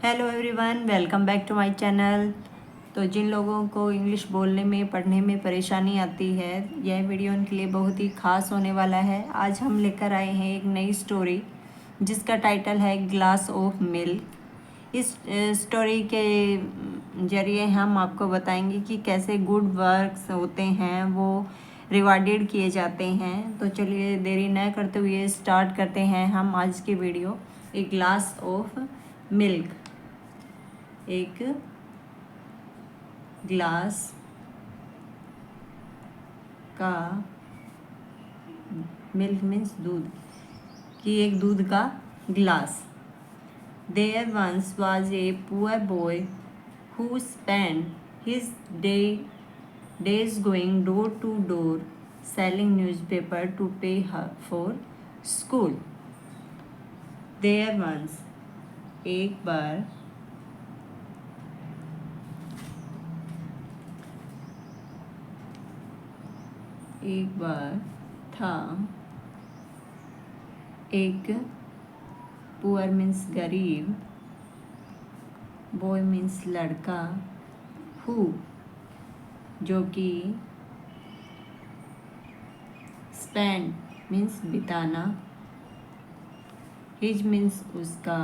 Hello everyone, welcome back to my channel. तो जिन लोगों को इंग्लिश बोलने में पढ़ने में परेशानी आती है, यह वीडियो उनके लिए बहुत ही ख़ास होने वाला है। आज हम लेकर आए हैं एक नई स्टोरी जिसका टाइटल है ग्लास ऑफ मिल्क। इस स्टोरी के ज़रिए हम आपको बताएंगे कि कैसे गुड वर्क्स होते हैं वो रिवार्डेड किए जाते हैं। तो चलिए देरी न करते हुए स्टार्ट करते हैं हम आज की video. A glass of milk. एक ग्लास का मिल्क मीन्स दूध कि एक दूध का glass. There once was a poor boy who spend his days going door to door selling newspaper to pay for school. There once एक बार था एक पुअर मीन्स गरीब, बॉय मीन्स लड़का, हु जो कि स्पेंड मीन्स बिताना, हिज मीन्स उसका,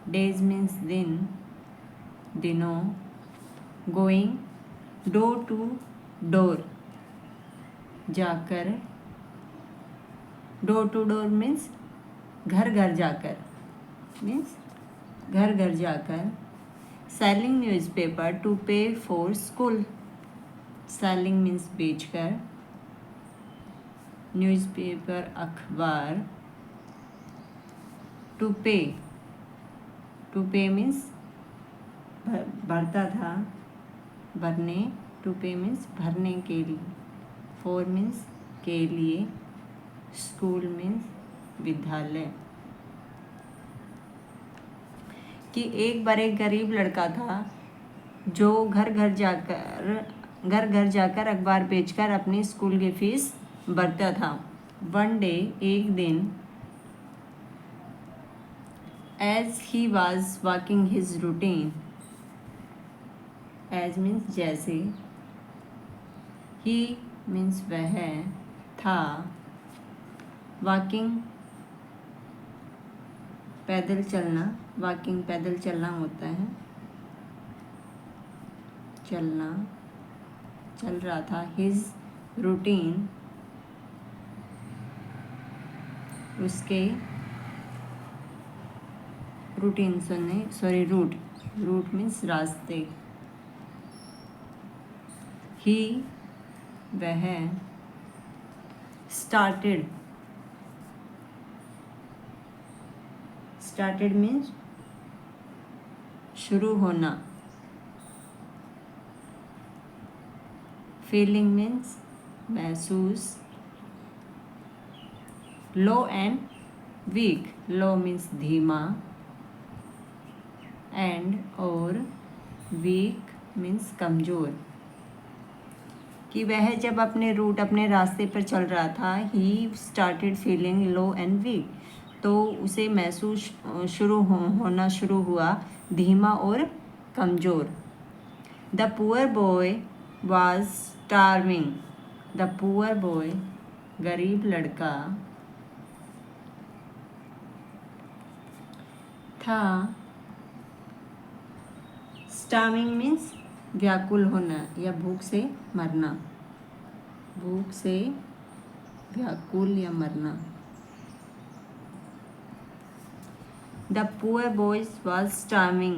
डेज मीन्स दिनों, गोइंग डोर टू डोर जाकर, डोर टू डोर मीन्स घर घर जाकर, selling newspaper to pay for school. Selling means बेचकर, न्यूज़पेपर अखबार, टू पे मीन्स भरता था, भरने, टू पे मीन्स भरने के लिए, फॉर मीन्स के लिए, स्कूल मीन्स विद्यालय। कि एक बार एक गरीब लड़का था जो घर घर जाकर अखबार बेचकर अपनी स्कूल की फीस भरता था। वन डे एक दिन, as he was walking his routine, as means जैसे, ही मीन्स वह था, वॉकिंग पैदल चलना, वॉकिंग पैदल चलना होता है, चलना, चल रहा था। हिज रूटीन उसके, रूटीन रूट मीन्स रास्ते, ही वह, स्टार्टेड मीन्स शुरू होना, फीलिंग मीन्स महसूस, लो एंड वीक, लो मीन्स धीमा, एंड और वीक मीन्स कमज़ोर। कि वह जब अपने रास्ते पर चल रहा था, he started feeling low and weak, तो उसे महसूस होना शुरू हुआ धीमा और कमज़ोर। The poor boy was starving, the poor boy गरीब लड़का था। स्टार्विंग मीन्स व्याकुल होना या भूख से मरना, भूख से व्याकुल या मरना। The poor boy was starving,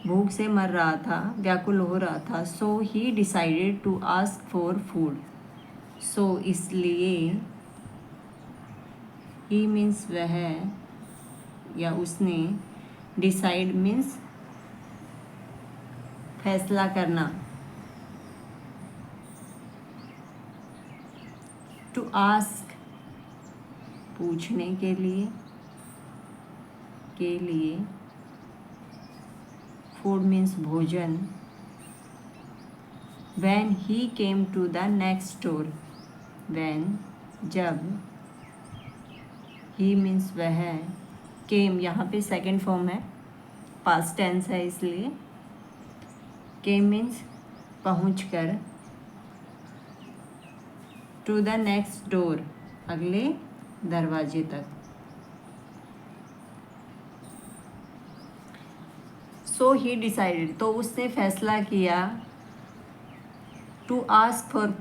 भूख से मर रहा था, व्याकुल हो रहा था। So he decided to ask for food, so इसलिए, ही मीन्स वह या उसने, डिसाइड मीन्स फैसला करना, टू आस्क पूछने के लिए, फूड मीन्स भोजन। When he came to the next store, when जब, ही मीन्स वह, केम यहाँ पे सेकंड फॉर्म है, पास्ट टेंस है इसलिए। केम मीन्स पहुँच कर। टू द नेक्स्ट डोर, अगले दरवाजे तक। सो ही डिसाइडेड, तो उसने फैसला किया। टू आस्क फॉर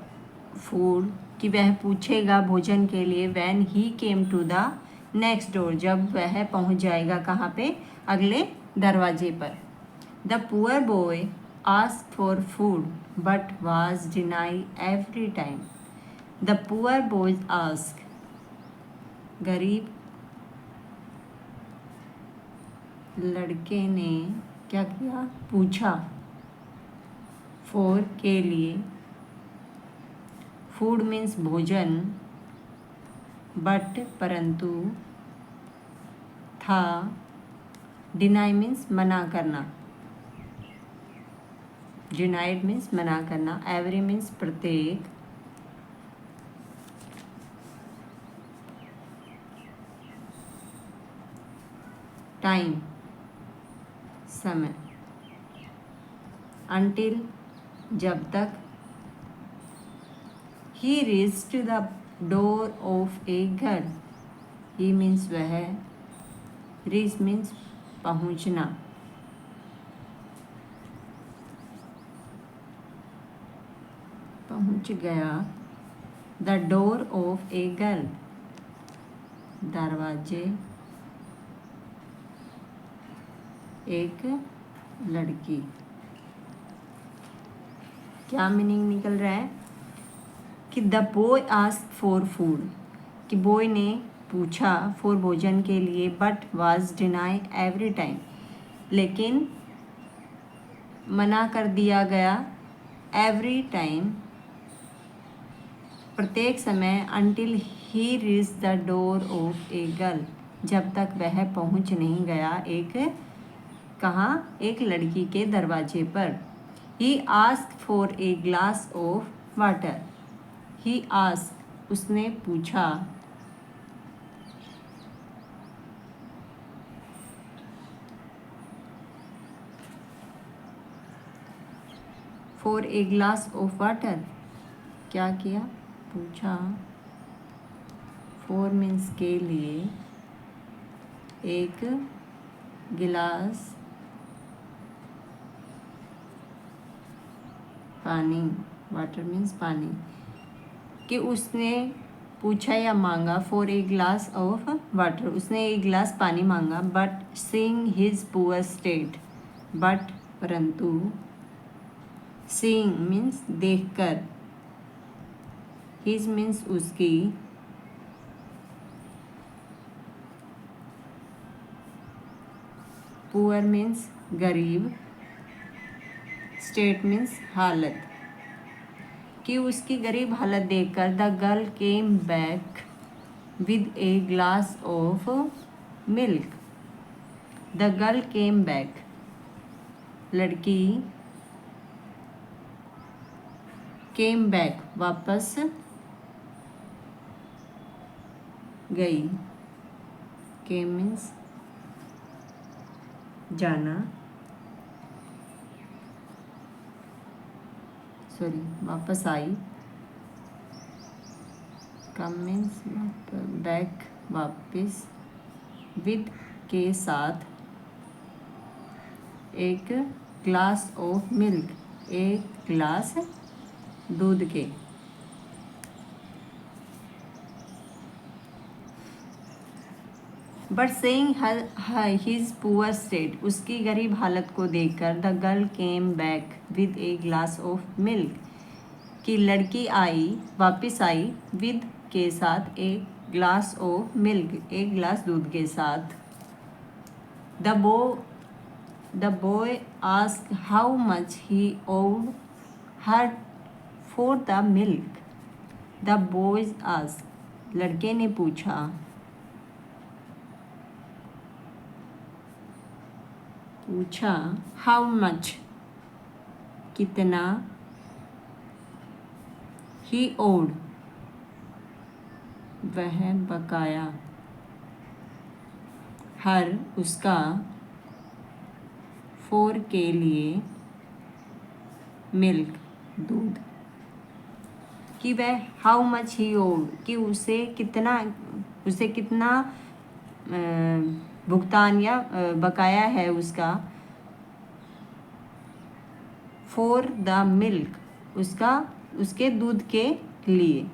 फूड, कि वह पूछेगा भोजन के लिए। When he came to the next door, जब वह पहुंच जाएगा कहाँ पे, अगले दरवाजे पर। The poor boy ask for food but was deny every time. The poor boy ask, गरीब लड़के ने क्या किया, पूछा। फॉर, के लिए। फूड मीन्स भोजन। बट, परंतु। था। डिनाई मीन्स मना करना। डिनाइड मीन्स मना करना। एवरी मीन्स प्रत्येक। टाइम, समय। अनटिल, जब तक। ही reached the door of a घर। he means वह। reach means पहुँचना। पहुँच गया। the door of a girl, दरवाजे एक लड़की। क्या मीनिंग निकल रहा है कि the boy ask for food, कि बॉय ने पूछा फॉर भोजन के लिए, but was deny every time, लेकिन मना कर दिया गया। एवरी टाइम, प्रत्येक समय। Until he reach the door of a girl, जब तक वह पहुंच नहीं गया एक, कहाँ, एक लड़की के दरवाजे पर। He ask for a glass of water. He ask, उसने पूछा। For a glass of water, क्या किया, पूछा। फॉर मीन्स के लिए। एक गिलास पानी, वाटर मीन्स पानी, कि उसने पूछा या मांगा। For a glass of water, उसने एक गिलास पानी मांगा। But seeing his poor state, but, परंतु। सीइंग मीन्स देखकर। हिज मीन्स उसकी। पुअर मीन्स गरीब। स्टेट मीन्स हालत, कि उसकी गरीब हालत देखकर the girl came back with a glass of milk. The girl came back, लड़की। केम बैक, वापस गई। केम मीन्स जाना, सॉरी, वापस आई। कम मीन्स बैक, वापस। विद, के साथ। एक ग्लास ऑफ मिल्क, एक ग्लास दूध के। But saying his poor state, उसकी गरीब हालत को देखकर the girl came back with a glass of milk, कि लड़की आई, वापस आई। विद, के साथ। एक ग्लास ऑफ मिल्क, एक गिलास दूध के साथ। The boy ask how much he owed her for the milk. The boys ask, लड़के ने पूछा। हाउ मच, कितना। ही ओड, वह बकाया। हर, उसका। फोर के लिए, मिल्क दूध, कि वह हाउ मच ही ओड, कि उसे कितना भुगतान या बकाया है उसका, फॉर द मिल्क, उसके दूध के लिए,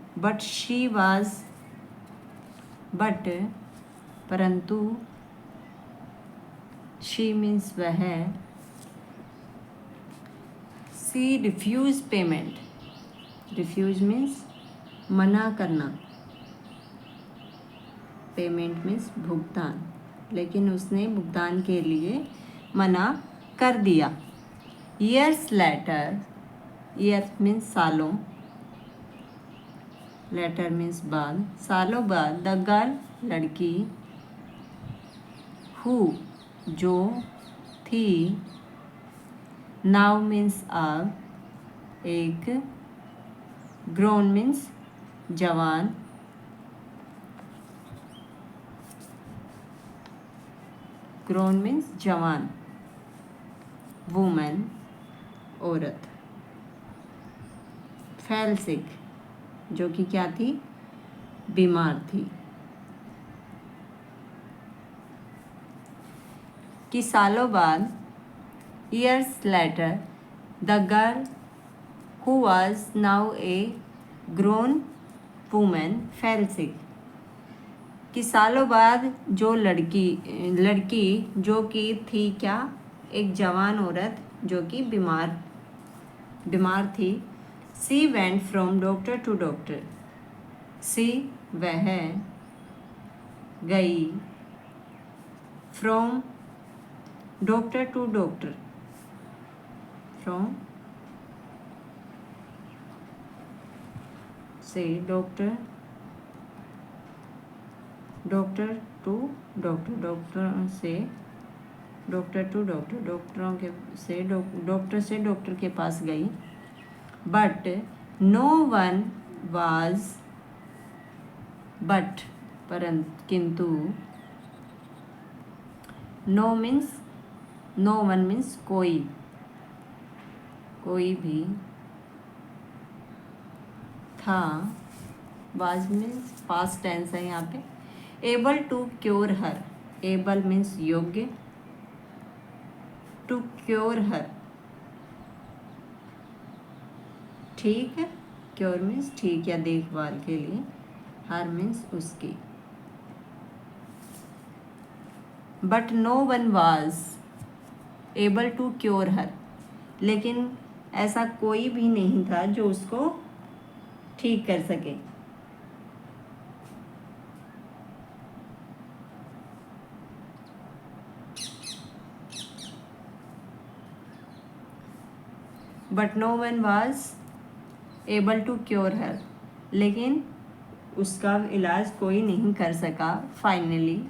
परंतु, शी मीन्स वह, सी रिफ्यूज पेमेंट, रिफ्यूज मीन्स मना करना, पेमेंट मीन्स भुगतान, लेकिन उसने भुगतान के लिए मना कर दिया। ईयर्स लेटर, ईयर्स मीन्स सालों, लेटर मीन्स बाद, सालों बाद, द गर्ल लड़की, हु जो थी, नाउ मीन्स अब, एक, ग्रोन मीन्स जवान, ग्रोन मीन्स जवान, वुमन औरत, फेल सिक जो कि क्या थी, बीमार थी, कि सालों बाद, years later, the girl who was now A grown woman fail सिक, कि सालों बाद जो लड़की जो कि थी क्या, एक जवान औरत जो कि बीमार थी। She went from doctor to doctor, she वह गई, from doctor to doctor, from से डॉक्टर टू डॉक्टर, डॉक्टर से डॉक्टर के पास गई। बट नो वन वाज, किंतु, नो वन मीन्स कोई भी था, वाज मीन्स पास्ट टेंस है यहाँ पे, able to cure her, able means योग्य, टू क्योर हर ठीक, क्योर मीन्स ठीक या देखभाल के लिए, हर मीन्स उसकी, but no one was able to cure her, लेकिन ऐसा कोई भी नहीं था जो उसको ठीक कर सके। But no one was able to cure her, लेकिन उसका इलाज कोई नहीं कर सका। फाइनली,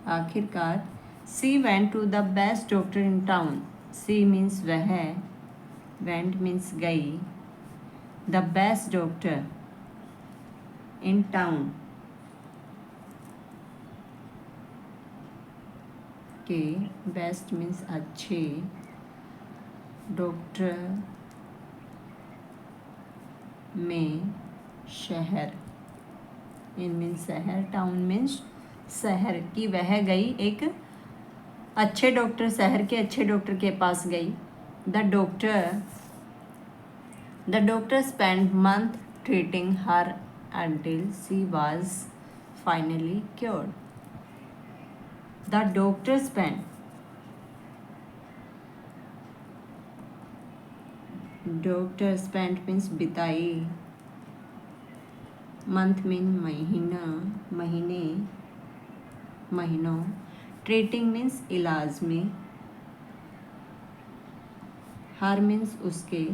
आखिरकार, she went to the best doctor in town, she means वह, वेंट मीन्स गई, the best doctor in town के, बेस्ट मीन्स अच्छे, डॉक्टर में शहर, इन मीन्स शहर, टाउन मीन्स शहर, की वह गई एक अच्छे डॉक्टर, शहर के अच्छे डॉक्टर के पास गई। The doctor spend month treating her until she was finally cured. The doctor spent means बिताई, month means महीनों, treating means इलाज में, हर means उसके,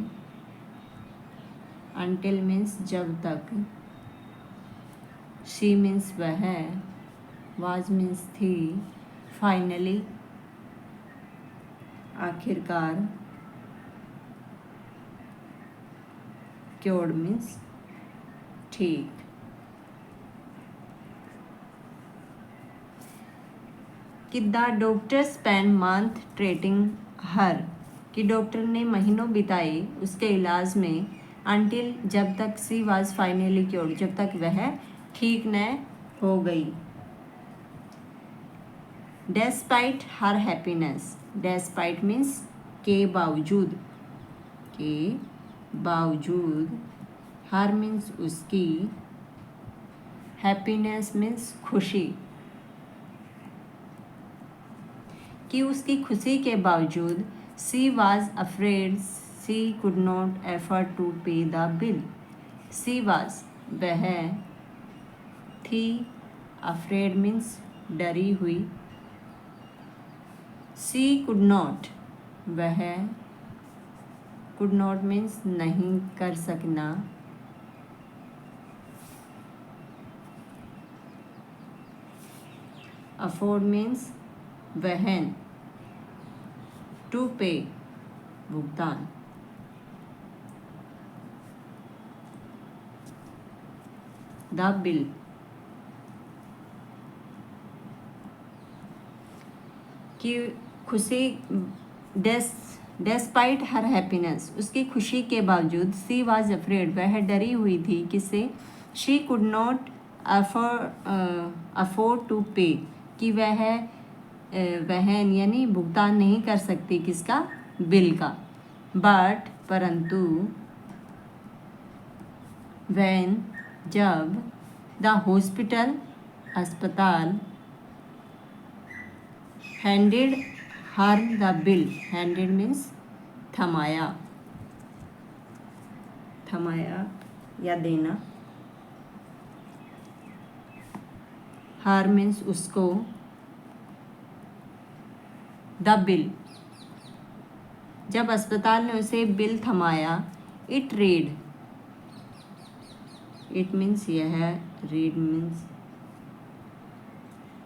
until means जब तक, she means वह, was means थी, finally आखिरकार, cured means ठीक। कि the doctor spend month treating हर, कि डॉक्टर ने महीनों बिताए उसके इलाज में, अनटिल जब तक सी वाज फाइनली क्योर्ड, जब तक वह ठीक न हो गई। Despite her happiness, despite means के बावजूद, के बावजूद, हर मीन्स उसकी, हैप्पीनेस मीन्स खुशी, कि उसकी खुशी के बावजूद she was afraid she could not afford to pay the bill. She was वह थी, अफ्रेड मीन्स डरी हुई, सी कुड नॉट वह, कुड नॉट मीन्स नहीं कर सकना, अफोर्ड मीन्स वहन, टू पे भुगतान, द बिल की खुशी, डेस्पाइट हर हैप्पीनेस उसकी खुशी के बावजूद, सी वाज अफ्रेड वह डरी हुई थी, किससे, she could not afford to pay, कि वह वहन यानी भुगतान नहीं कर सकती किसका, बिल का। बट परंतु, व्हेन जब, द हॉस्पिटल अस्पताल, handed her the bill, handed means थमाया, थमाया या देना, हर मीन्स उसको, द बिल जब अस्पताल ने उसे बिल थमाया, इट रीड, इट मीन्स यह, रीड मीन्स,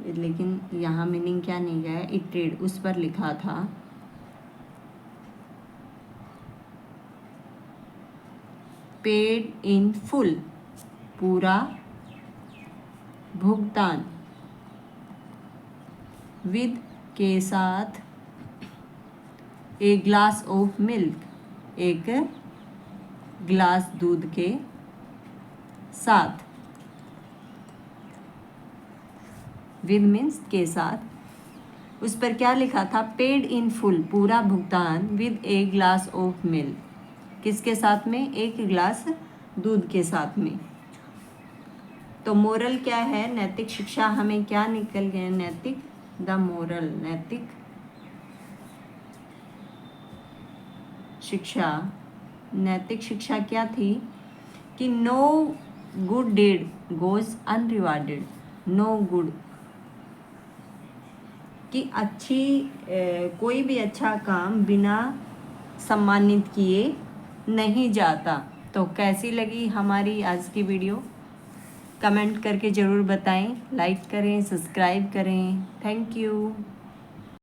लेकिन यहाँ मीनिंग क्या नहीं गया, इट रीड उस पर लिखा था, पेड इन फुल पूरा भुगतान, विद के साथ, ए ग्लास ऑफ मिल्क एक ग्लास दूध के साथ, विद मीन्स के साथ, उस पर क्या लिखा था, पेड इन फुल पूरा भुगतान, with a glass of milk किसके साथ में, एक गिलास दूध के साथ में। तो मोरल क्या है, नैतिक शिक्षा हमें क्या निकल गए, नैतिक, द मोरल नैतिक शिक्षा, नैतिक शिक्षा क्या थी कि no good deed goes unrewarded, no good कि अच्छी कोई भी अच्छा काम बिना सम्मानित किए नहीं जाता। तो कैसी लगी हमारी आज की वीडियो, कमेंट करके ज़रूर बताएं, लाइक करें, सब्सक्राइब करें। Thank you.